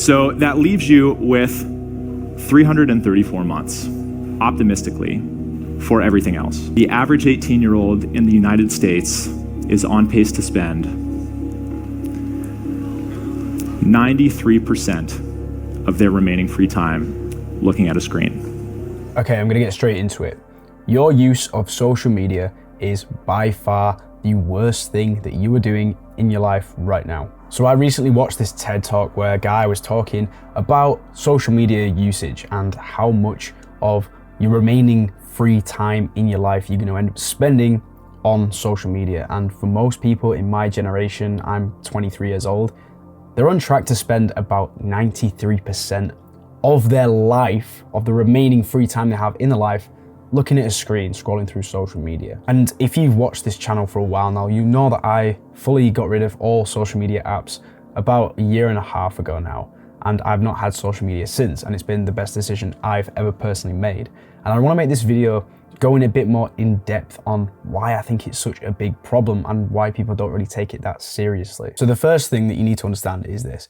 So that leaves you with 334 months, optimistically, for everything else. The average 18-year-old in the United States is on pace to spend 93% of their remaining free time looking at a screen. Okay, I'm gonna get straight into it. Your use of social media is by far the worst thing that you are doing in your life right now. So I recently watched this TED Talk where a guy was talking about social media usage and how much of your remaining free time in your life you're going to end up spending on social media. And for most people in my generation, I'm 23 years old, they're on track to spend about 93% of their life, of the remaining free time they have in their life, looking at a screen, scrolling through social media. And if you've watched this channel for a while now, you know that I fully got rid of all social media apps about a year and a half ago now. And I've not had social media since, and it's been the best decision I've ever personally made. And I want to make this video going a bit more in depth on why I think it's such a big problem and why people don't really take it that seriously. So the first thing that you need to understand is this.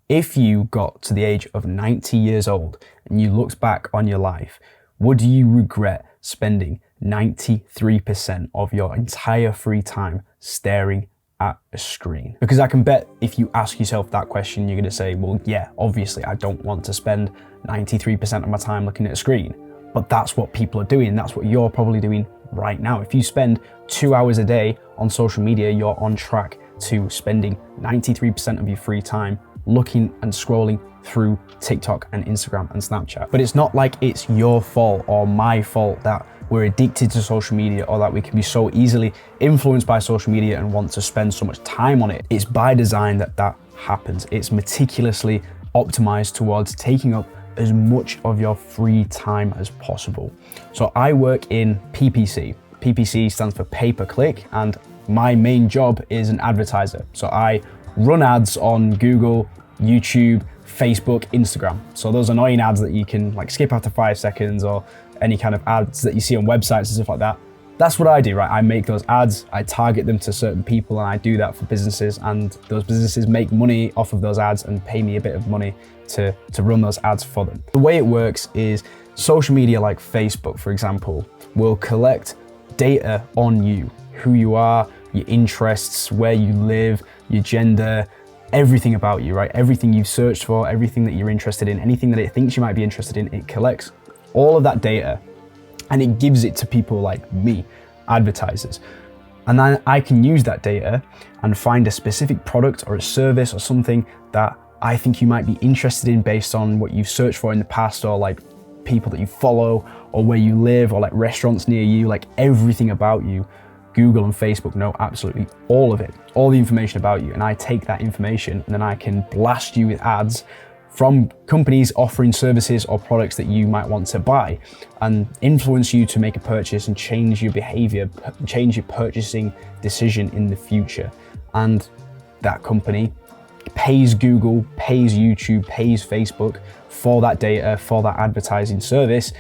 If you got to the age of 90 years old and you looked back on your life, would you regret spending 93% of your entire free time staring at a screen? Because I can bet if you ask yourself that question, you're gonna say, well, yeah, obviously I don't want to spend 93% of my time looking at a screen. But that's what people are doing. That's what you're probably doing right now. If you spend 2 hours a day on social media, you're on track to spending 93% of your free time looking and scrolling through TikTok and Instagram and Snapchat. But it's not like it's your fault or my fault that we're addicted to social media or that we can be so easily influenced by social media and want to spend so much time on it. It's by design that that happens. It's meticulously optimized towards taking up as much of your free time as possible. So I work in PPC. PPC stands for pay-per-click, and my main job is an advertiser. So I run ads on Google, YouTube, Facebook, Instagram. So those annoying ads that you can like skip after 5 seconds, or any kind of ads that you see on websites and stuff like that. That's what I do, right? I make those ads, I target them to certain people, and I do that for businesses, and those businesses make money off of those ads and pay me a bit of money to run those ads for them. The way it works is social media like Facebook, for example, will collect data on you, who you are, your interests, where you live, your gender, everything about you, right? Everything you've searched for, everything that you're interested in, anything that it thinks you might be interested in, it collects all of that data and it gives it to people like me, advertisers. And then I can use that data and find a specific product or a service or something that I think you might be interested in based on what you've searched for in the past, or like people that you follow, or where you live, or like restaurants near you, like everything about you. Google and Facebook know absolutely all of it, all the information about you. And I take that information and then I can blast you with ads from companies offering services or products that you might want to buy, and influence you to make a purchase and change your behavior, change your purchasing decision in the future. And that company pays Google, pays YouTube, pays Facebook for that data, for that advertising service,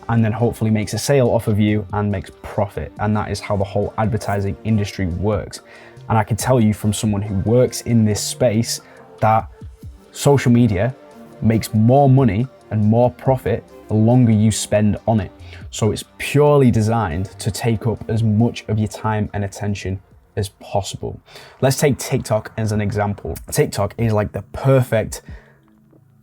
and then hopefully makes a sale off of you and makes profit. And that is how the whole advertising industry works. And I can tell you from someone who works in this space that social media makes more money and more profit the longer you spend on it. So it's purely designed to take up as much of your time and attention as possible. Let's take TikTok as an example. TikTok is like the perfect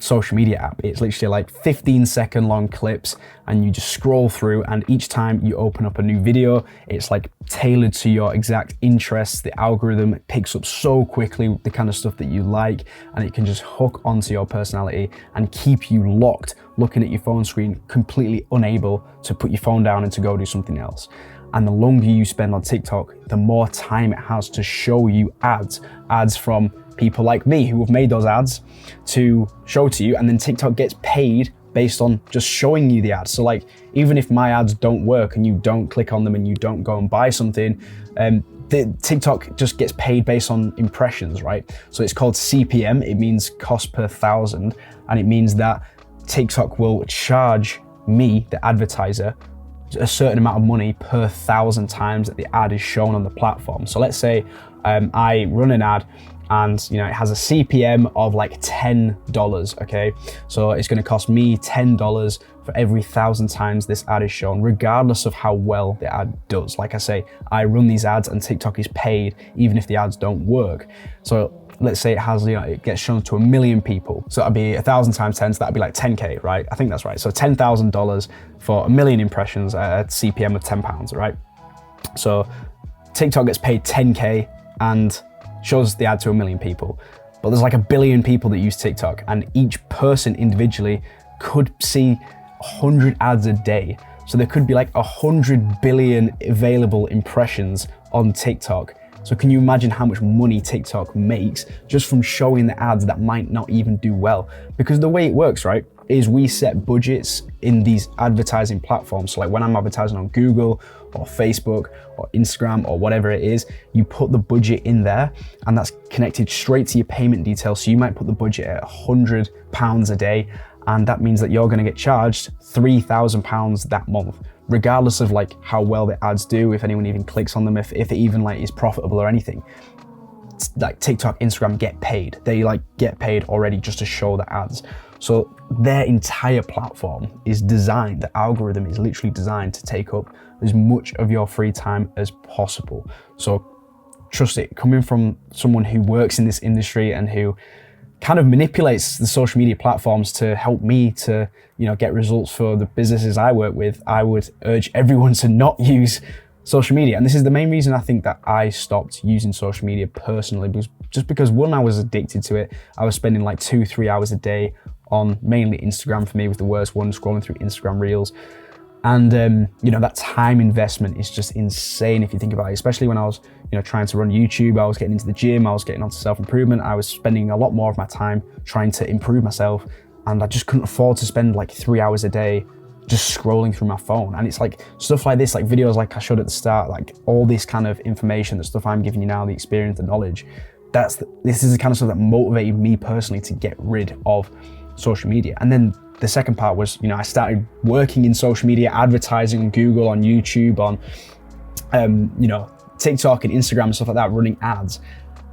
social media app. It's literally like 15-second long clips, and you just scroll through, and each time you open up a new video, it's like tailored to your exact interests. The algorithm picks up so quickly the kind of stuff that you like, and it can just hook onto your personality and keep you locked looking at your phone screen, completely unable to put your phone down and to go do something else. And the longer you spend on TikTok, the more time it has to show you ads from people like me who have made those ads to show to you, and then TikTok gets paid based on just showing you the ads. So like, even if my ads don't work and you don't click on them and you don't go and buy something, the TikTok just gets paid based on impressions, right? So it's called CPM, it means cost per thousand, and it means that TikTok will charge me, the advertiser, a certain amount of money per 1,000 times that the ad is shown on the platform. So let's say I run an ad and it has a CPM of like $10, okay? So it's gonna cost me $10 for every 1,000 times this ad is shown, regardless of how well the ad does. Like I say, I run these ads and TikTok is paid even if the ads don't work. So let's say it has, it gets shown to 1 million people. So that'd be 1,000 times 10, so that'd be like 10K, right? I think that's right. So $10,000 for 1 million impressions at a CPM of £10, right? So TikTok gets paid 10K and shows the ad to 1 million people. But there's like 1 billion people that use TikTok, and each person individually could see 100 ads a day. So there could be like 100 billion available impressions on TikTok. So can you imagine how much money TikTok makes just from showing the ads that might not even do well? Because the way it works, right, is we set budgets in these advertising platforms. So like when I'm advertising on Google or Facebook or Instagram or whatever it is, you put the budget in there and that's connected straight to your payment details. So you might put the budget at £100 a day, and that means that you're gonna get charged £3,000 that month, regardless of like how well the ads do, if anyone even clicks on them, if it even like is profitable or anything. It's like TikTok, Instagram get paid. They like get paid already just to show the ads. So their entire platform is designed, the algorithm is literally designed to take up as much of your free time as possible. So trust it, coming from someone who works in this industry and who kind of manipulates the social media platforms to help me to, get results for the businesses I work with, I would urge everyone to not use social media. And this is the main reason I think that I stopped using social media personally, because one, I was addicted to it. I was spending like 2-3 hours a day on mainly Instagram. For me, was the worst one, scrolling through Instagram reels. And that time investment is just insane if you think about it, especially when I was trying to run YouTube. I was getting into the gym, I was getting onto self-improvement. I was spending a lot more of my time trying to improve myself, and I just couldn't afford to spend like 3 hours a day just scrolling through my phone. And it's like stuff like this, like videos like I showed at the start, like all this kind of information, the stuff I'm giving you now, the experience, the knowledge, this is the kind of stuff that motivated me personally to get rid of social media. And then the second part was, I started working in social media, advertising on Google, on YouTube, on, TikTok and Instagram and stuff like that, running ads.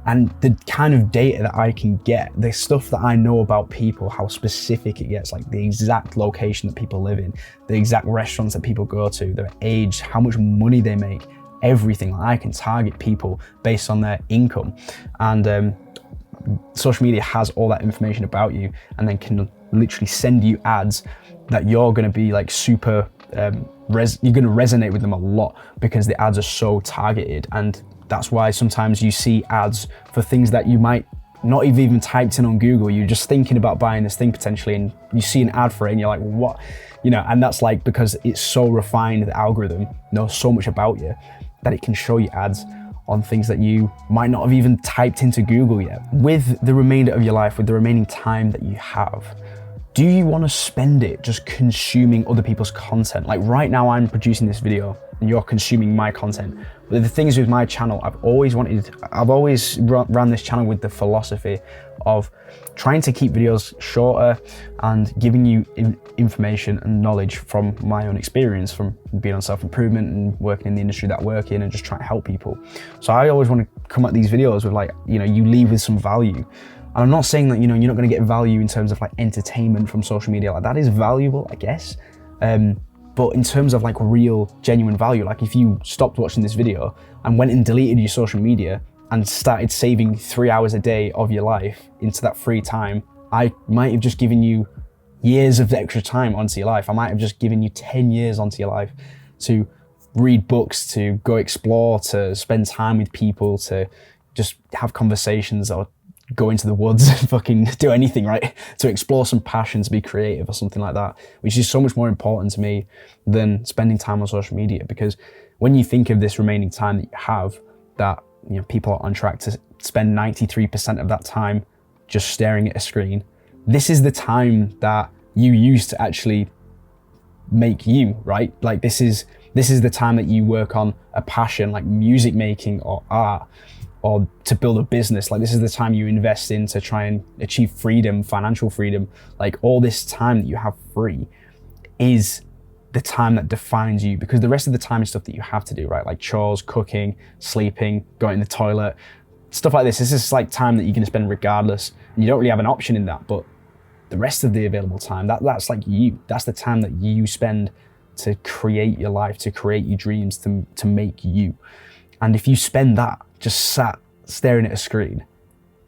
And the kind of data that I can get, the stuff that I know about people, how specific it gets, like the exact location that people live in, the exact restaurants that people go to, their age, how much money they make, everything. I can target people based on their income. And social media has all that information about you, and then can literally send you ads that you're going to be like super you're going to resonate with them a lot, because the ads are so targeted. And that's why sometimes you see ads for things that you might not have even typed in on Google. You're just thinking about buying this thing potentially, and you see an ad for it and you're like, what? And that's like because it's so refined, the algorithm knows so much about you that it can show you ads on things that you might not have even typed into Google yet. With the remainder of your life, with the remaining time that you have, do you want to spend it just consuming other people's content? Like right now I'm producing this video and you're consuming my content. But the thing is with my channel, I've always ran this channel with the philosophy of trying to keep videos shorter and giving you information and knowledge from my own experience, from being on self-improvement and working in the industry that I work in, and just trying to help people. So I always want to come at these videos with like, you leave with some value. And I'm not saying that, you're not going to get value in terms of like entertainment from social media. Like that is valuable, I guess. But in terms of like real, genuine value, like if you stopped watching this video and went and deleted your social media and started saving 3 hours a day of your life into that free time, I might have just given you years of extra time onto your life. I might have just given you 10 years onto your life to read books, to go explore, to spend time with people, to just have conversations, or go into the woods and fucking do anything, right? To explore some passion, to be creative or something like that, which is so much more important to me than spending time on social media. Because when you think of this remaining time that you have, that people are on track to spend 93% of that time just staring at a screen, this is the time that you use to actually make you, right? Like this is the time that you work on a passion like music making or art, or to build a business. Like this is the time you invest in to try and achieve freedom, financial freedom. Like all this time that you have free is the time that defines you, because the rest of the time is stuff that you have to do, right? Like chores, cooking, sleeping, going to the toilet, stuff like this. This is like time that you're going to spend regardless, and you don't really have an option in that. But the rest of the available time, that's like you. That's the time that you spend to create your life, to create your dreams, to make you. And if you spend that just sat staring at a screen,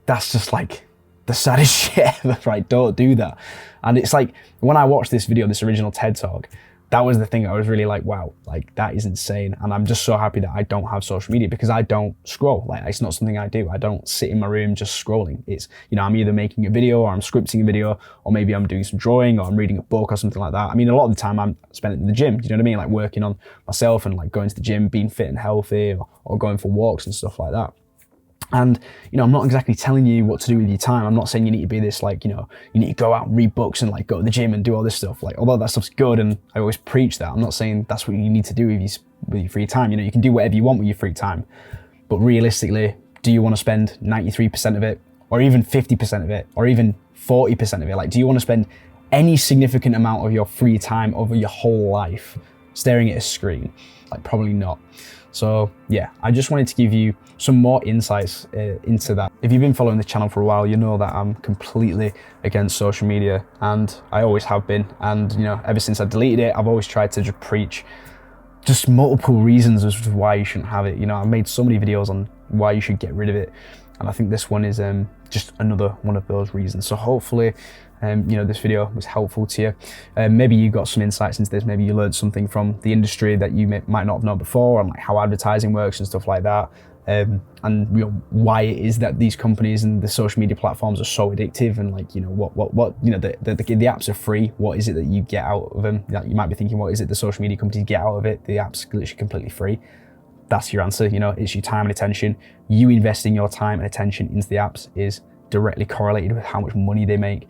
that's just like the saddest shit ever, right? Don't do that. And it's like, when I watched this video, this original TED Talk, that was the thing I was really like, wow, like that is insane. And I'm just so happy that I don't have social media, because I don't scroll. Like, it's not something I do. I don't sit in my room just scrolling. It's, you know, I'm either making a video, or I'm scripting a video, or maybe I'm doing some drawing, or I'm reading a book or something like that. I mean, a lot of the time I'm spending in the gym, do you know what I mean? Like working on myself and like going to the gym, being fit and healthy, or going for walks and stuff like that. And, you know, I'm not exactly telling you what to do with your time. I'm not saying you need to be this, like, you know, you need to go out and read books and like go to the gym and do all this stuff. Like, although that stuff's good and I always preach that, I'm not saying that's what you need to do with your free time. You know, you can do whatever you want with your free time. But realistically, do you want to spend 93% of it, or even 50% of it, or even 40% of it? Like, do you want to spend any significant amount of your free time over your whole life staring at a screen? Like, probably not. So yeah, I just wanted to give you some more insights into that. If you've been following the channel for a while, you know that I'm completely against social media, and I always have been. And, you know, ever since I deleted it, I've always tried to just preach just multiple reasons as to why you shouldn't have it. You know, I've made so many videos on why you should get rid of it, and I think this one is just another one of those reasons. So hopefully, you know, this video was helpful to you. Maybe you got some insights into this. Maybe you learned something from the industry that you might not have known before, and like how advertising works and stuff like that. And you know, why it is that these companies and the social media platforms are so addictive, and like, you know, what you know, the apps are free. What is it that you get out of them? Like, you might be thinking, what is it the social media companies get out of it? The app's literally completely free. That's your answer. You know, it's your time and attention. You investing your time and attention into the apps is directly correlated with how much money they make.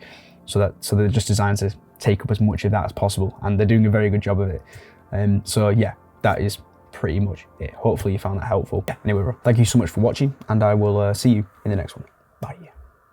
So they're just designed to take up as much of that as possible, and they're doing a very good job of it. So yeah, that is pretty much it. Hopefully you found that helpful. Anyway, bro, thank you so much for watching, and I will see you in the next one. Bye.